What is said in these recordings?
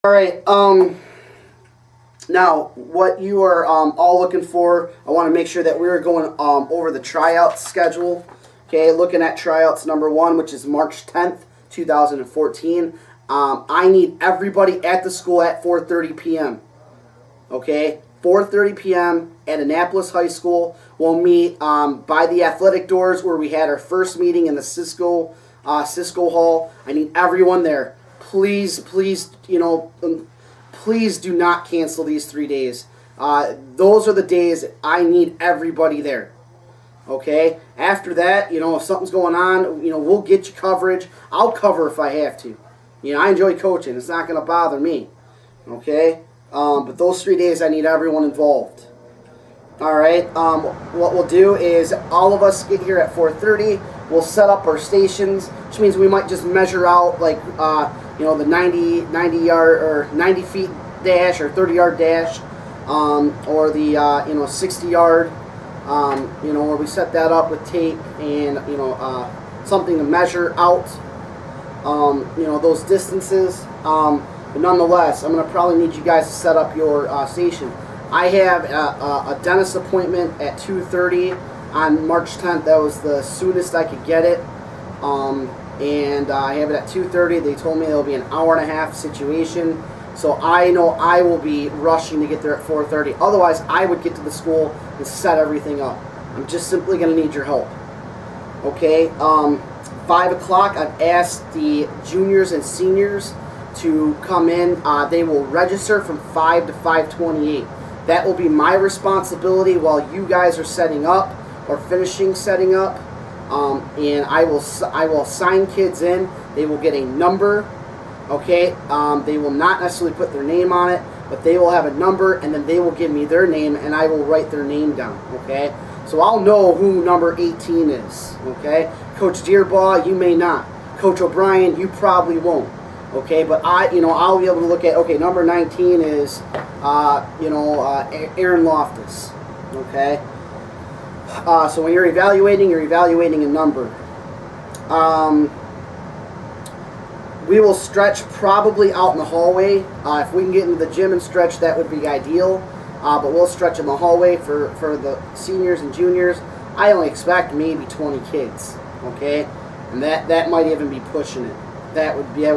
All right. Now, what you are all looking for, I want to make sure that we're going over the tryout schedule. Okay, looking at tryouts number 1, which is March 10th, 2014. I need everybody at the school at 4:30 p.m. Okay, 4:30 p.m. at Annapolis High School. We'll meet by the athletic doors where we had our first meeting in the Cisco Hall. I need everyone there. Please, please, please do not cancel these 3 days. Those are the days I need everybody there. Okay? After that, if something's going on, we'll get you coverage. I'll cover if I have to. I enjoy coaching. It's not going to bother me. Okay? But those 3 days, I need everyone involved. All right? What we'll do is all of us get here at 4:30. We'll set up our stations, which means we might just measure out the 90 yard or 90 feet dash or 30-yard dash, or the 60 yard, where we set that up with tape and something to measure out, those distances. But nonetheless, I'm going to probably need you guys to set up your station. I have a dentist appointment at 2:30 on March 10th. That was the soonest I could get it. And I have it at 2:30. They told me it'll be an hour-and-a-half situation. So I know I will be rushing to get there at 4:30. Otherwise, I would get to the school and set everything up. I'm just simply going to need your help. Okay? 5 o'clock, I've asked the juniors and seniors to come in. They will register from 5 to 5:28. That will be my responsibility while you guys are setting up or finishing setting up. And I will assign kids in. They will get a number. Okay, they will not necessarily put their name on it, but they will have a number, and then they will give me their name, and I will write their name down. Okay, so I'll know who number 18 is. Okay, Coach Dearbaugh, you may not. Coach O'Brien, you probably won't. Okay, but I'll be able to look at, okay, number 19 is Aaron Loftus. Okay, so when you're evaluating a number. We will stretch probably out in the hallway. If we can get into the gym and stretch, that would be ideal. But we'll stretch in the hallway for the seniors and juniors. I only expect maybe 20 kids. Okay, and that might even be pushing it. That would be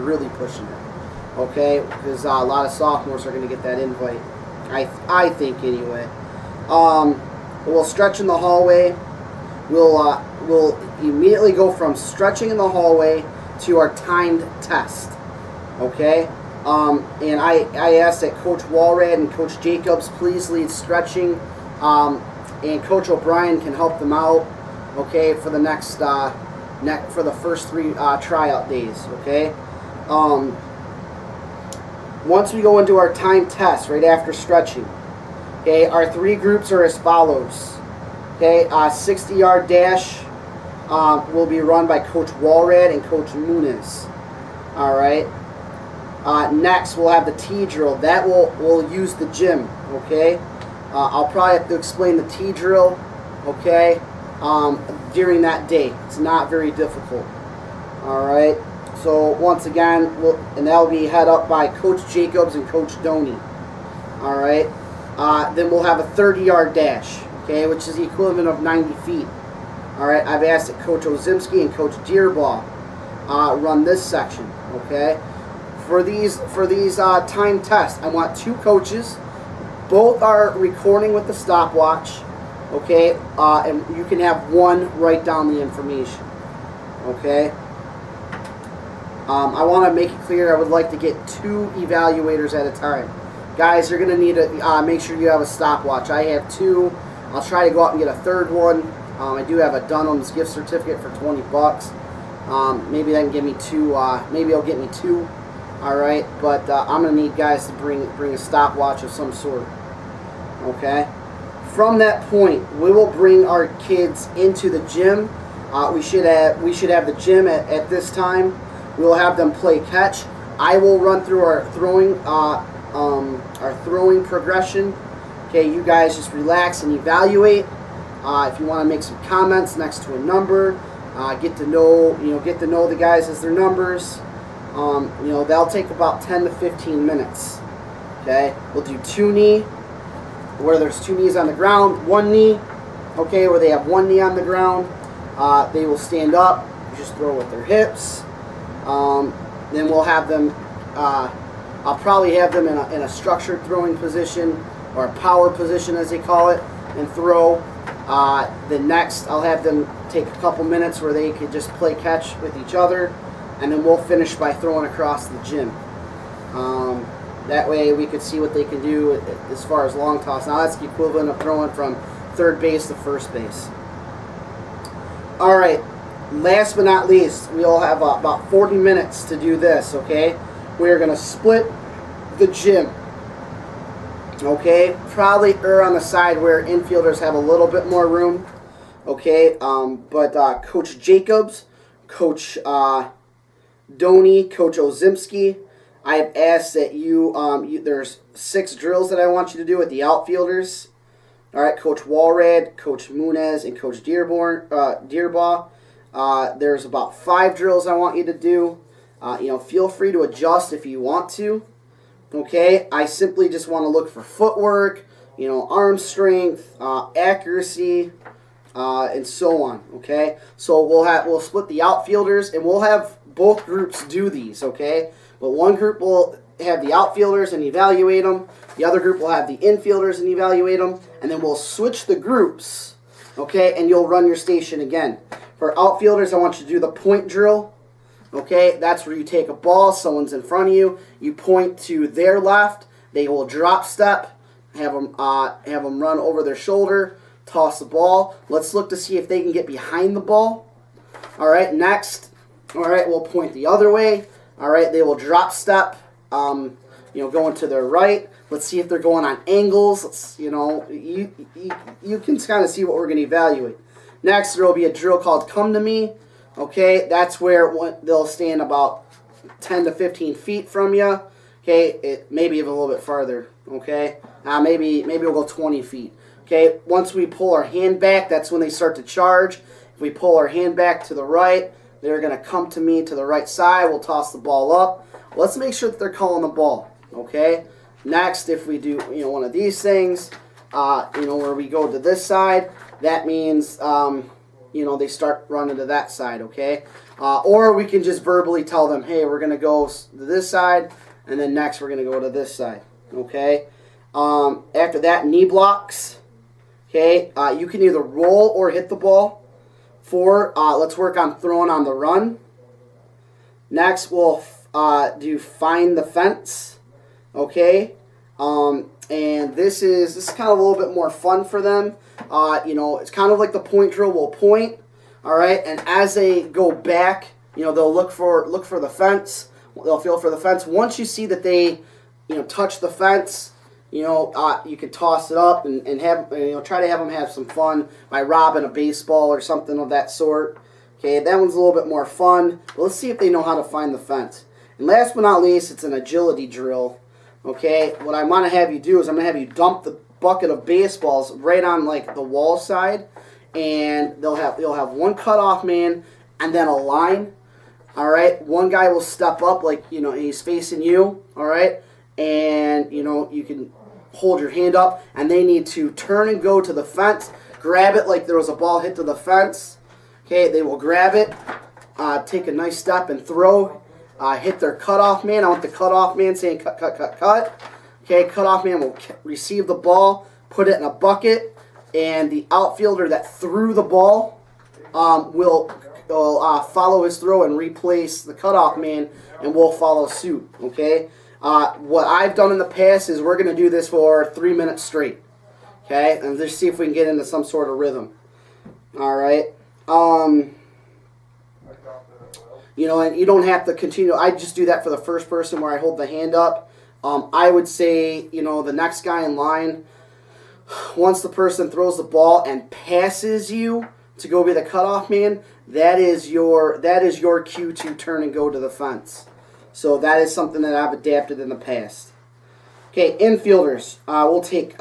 really pushing it. Okay, because a lot of sophomores are going to get that invite. I think anyway. We'll stretch in the hallway. We'll immediately go from stretching in the hallway to our timed test. Okay? And I asked that Coach Walrad and Coach Jacobs please lead stretching, and Coach O'Brien can help them out, okay, for the for the first 3 tryout days. Okay? Once we go into our timed test right after stretching, okay, our 3 groups are as follows. Okay, 60-yard dash will be run by Coach Walrad and Coach Muniz. All right. Next, we'll have the T drill. That we'll use the gym. Okay. I'll probably have to explain the T drill. Okay. During that day, it's not very difficult. All right. So once again, and that'll be head up by Coach Jacobs and Coach Doney. All right. Then we'll have a 30-yard dash. Okay, which is the equivalent of 90 feet. All right, I've asked that Coach Ozimski and Coach Dearbaugh run this section. Okay, for these time tests, I want 2 coaches. Both are recording with the stopwatch. Okay, and you can have one write down the information. Okay. I want to make it clear I would like to get 2 evaluators at a time. Guys, you're going to need to make sure you have a stopwatch. I have 2. I'll try to go out and get a 3rd one. I do have a Dunham's gift certificate for $20. Maybe that can give me 2. Maybe it'll get me 2. All right, but I'm gonna need guys to bring a stopwatch of some sort. Okay. From that point, we will bring our kids into the gym. We should have the gym at this time. We will have them play catch. I will run through our throwing progression. Okay, you guys just relax and evaluate. If you want to make some comments next to a number, get to know the guys as their numbers. That'll take about 10 to 15 minutes. Okay, we'll do 2-knee, where there's 2 knees on the ground, 1 knee, okay, where they have 1 knee on the ground. They will stand up, just throw with their hips. Then we'll have them, I'll probably have them in a structured throwing position, or a power position as they call it, and throw. Then next I'll have them take a couple minutes where they could just play catch with each other, and then we'll finish by throwing across the gym. That way we could see what they can do as far as long toss. Now that's the equivalent of throwing from third base to first base. All right, last but not least, we'll have about 40 minutes to do this, okay? We're going to split the gym, okay? Probably err on the side where infielders have a little bit more room, okay? But Coach Jacobs, Coach Doney, Coach Ozimski, I have asked that there's 6 drills that I want you to do with the outfielders. All right, Coach Walrad, Coach Munez, and Coach Dearbaugh. There's about 5 drills I want you to do. Feel free to adjust if you want to. Okay, I simply just want to look for footwork, arm strength, accuracy, and so on. Okay, so we'll split the outfielders, and we'll have both groups do these. Okay. But one group will have the outfielders and evaluate them. The other group will have the infielders and evaluate them. And then we'll switch the groups, okay, and you'll run your station again. For outfielders, I want you to do the point drill, okay? That's where you take a ball, someone's in front of you, you point to their left, they will drop step, have them run over their shoulder, toss the ball. Let's look to see if they can get behind the ball. All right, next, all right, we'll point the other way. All right, they will drop step, going to their right. Let's see if they're going on angles. You can kind of see what we're going to evaluate. Next, there will be a drill called Come to Me. Okay, that's where they'll stand about 10 to 15 feet from you. Okay, maybe even a little bit farther. Okay, maybe we'll go 20 feet. Okay, once we pull our hand back, that's when they start to charge. If we pull our hand back to the right, they're going to come to me to the right side. We'll toss the ball up. Let's make sure that they're calling the ball, okay? Next, if we do, one of these things, where we go to this side, that means, they start running to that side, okay? Or we can just verbally tell them, hey, we're going to go to this side, and then next we're going to go to this side, okay? After that, knee blocks, okay? You can either roll or hit the ball. Let's work on throwing on the run. Next, we'll do find the fence. Okay, and this is kind of a little bit more fun for them. It's kind of like the point drill. We'll point, all right, and as they go back, they'll look for the fence. They'll feel for the fence. Once you see that they, touch the fence, you can toss it up and have, try to have them have some fun by robbing a baseball or something of that sort. Okay, that one's a little bit more fun. But let's see if they know how to find the fence. And last but not least, it's an agility drill. Okay, what I want to have you do is I'm going to have you dump the bucket of baseballs right on like the wall side, and you'll have one cutoff man and then a line. All right, one guy will step up like he's facing you. All right, and you can hold your hand up, and they need to turn and go to the fence, grab it like there was a ball hit to the fence. Okay, they will grab it, take a nice step and throw, hit their cutoff man. I want the cutoff man saying cut, cut, cut, cut. Okay, cutoff man will receive the ball, put it in a bucket, and the outfielder that threw the ball will follow his throw and replace the cutoff man, and we'll follow suit, okay? What I've done in the past is we're going to do this for 3 minutes straight, okay? And just see if we can get into some sort of rhythm. All right. And you don't have to continue. I just do that for the first person where I hold the hand up. I would say, the next guy in line, once the person throws the ball and passes you to go be the cutoff man, that is your cue to turn and go to the fence. So that is something that I've adapted in the past. Okay, infielders will take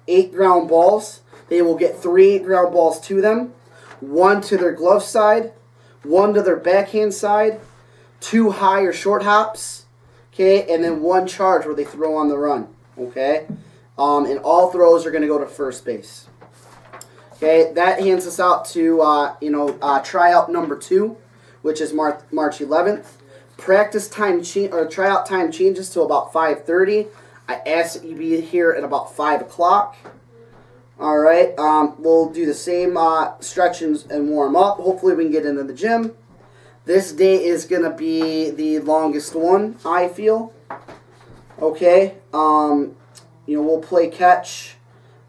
8 ground balls. They will get 3 ground balls to them. 1 to their glove side, 1 to their backhand side, 2 high or short hops, okay, and then 1 charge where they throw on the run, okay? And all throws are going to go to first base. Okay, that hands us out to tryout number 2, which is March 11th. Practice time tryout time changes to about 5:30. I ask that you be here at about 5 o'clock. All right, we'll do the same stretchings and warm up. Hopefully we can get into the gym. This day is going to be the longest one, I feel. Okay, we'll play catch.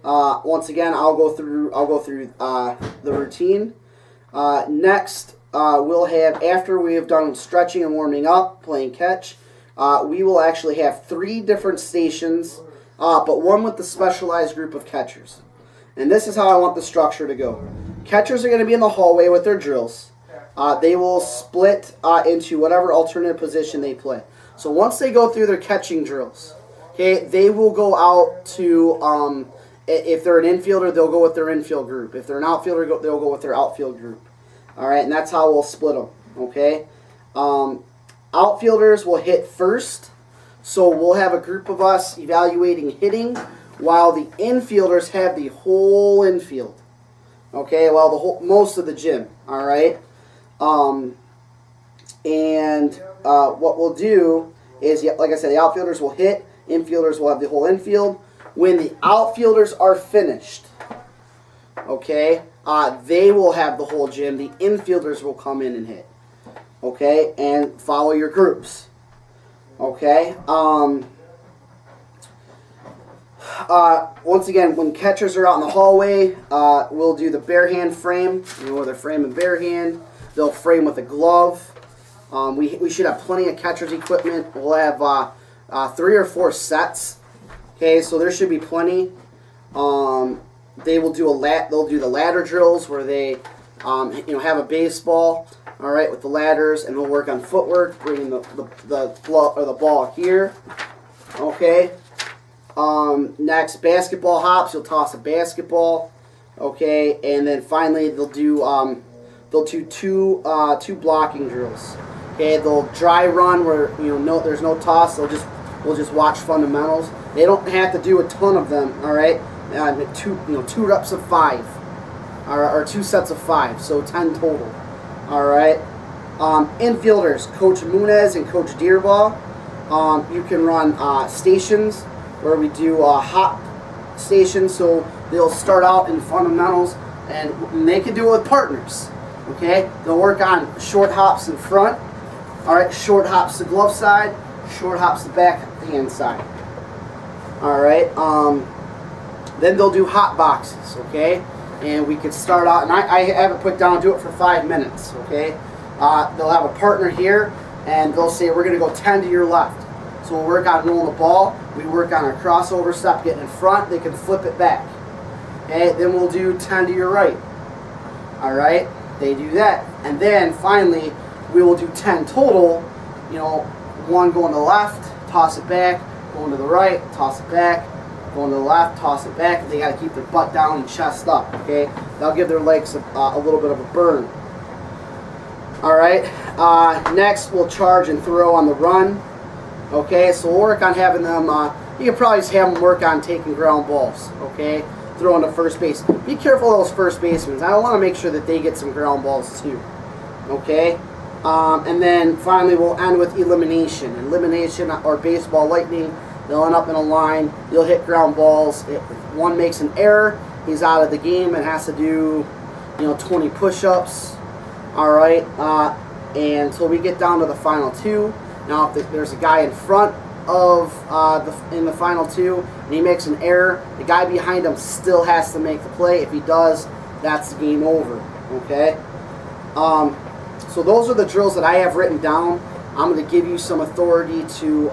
Once again, I'll go through the routine. Next, we'll have, after we have done stretching and warming up, playing catch, we will actually have 3 different stations, but one with the specialized group of catchers. And this is how I want the structure to go. Catchers are going to be in the hallway with their drills. They will split into whatever alternate position they play. So once they go through their catching drills, okay, they will go out to, if they're an infielder, they'll go with their infield group. If they're an outfielder, they'll go with their outfield group. All right, and that's how we'll split them, okay? Outfielders will hit first, so we'll have a group of us evaluating hitting, while the infielders have the whole infield, okay? Well, most of the gym, all right? What we'll do is, like I said, the outfielders will hit, infielders will have the whole infield. When the outfielders are finished, okay, they will have the whole gym. The infielders will come in and hit, okay, and follow your groups, okay. Once again, when catchers are out in the hallway, we'll do the bare hand frame. Where they're framing bare hand, they'll frame with a glove. We should have plenty of catcher's equipment. We'll have 3 or 4 sets. Okay, so there should be plenty. They will do they'll do the ladder drills where they have a baseball, all right, with the ladders, and they'll work on footwork, bringing the ball here. Okay. Next, basketball hops. You'll toss a basketball. Okay, and then finally they'll do two blocking drills. Okay, they'll dry run where there's no toss. We'll just watch fundamentals. They don't have to do a ton of them. All right, 2 reps of 5, or 2 sets of 5, so 10 total. All right. Infielders, Coach Munez and Coach Dearbaugh. You can run stations where we do hop stations. So they'll start out in fundamentals, and they can do it with partners. Okay, they'll work on short hops in front. All right, short hops to glove side, short hops to backhand side. All right. Then they'll do hot boxes. Okay, and we could start out, and I have it put down. Do it for 5 minutes. Okay. They'll have a partner here, and they'll say we're going to go 10 to your left. So we'll work on rolling the ball. We work on our crossover step, getting in front. They can flip it back. Okay. Then we'll do 10 to your right. All right. They do that, and then finally we will do 10 total. 1 going to the left, toss it back, going to the right, toss it back, going to the left, toss it back. They got to keep their butt down and chest up. Okay, that'll give their legs a little bit of a burn. All right. Next, we'll charge and throw on the run. Okay, so we'll work on having them. You can probably just have them work on taking ground balls. Okay. Throwing to first base. Be careful of those first basemen. I want to make sure that they get some ground balls too. Okay? And then finally we'll end with elimination. Elimination or baseball lightning. They'll end up in a line. You'll hit ground balls. If one makes an error, he's out of the game and has to do 20 push-ups. All right? And until we get down to the final 2. Now if there's a guy in front of in the final 2 and he makes an error, the guy behind him still has to make the play. If he does, that's the game over. Okay. So those are the drills that I have written down. I'm going to give you some authority to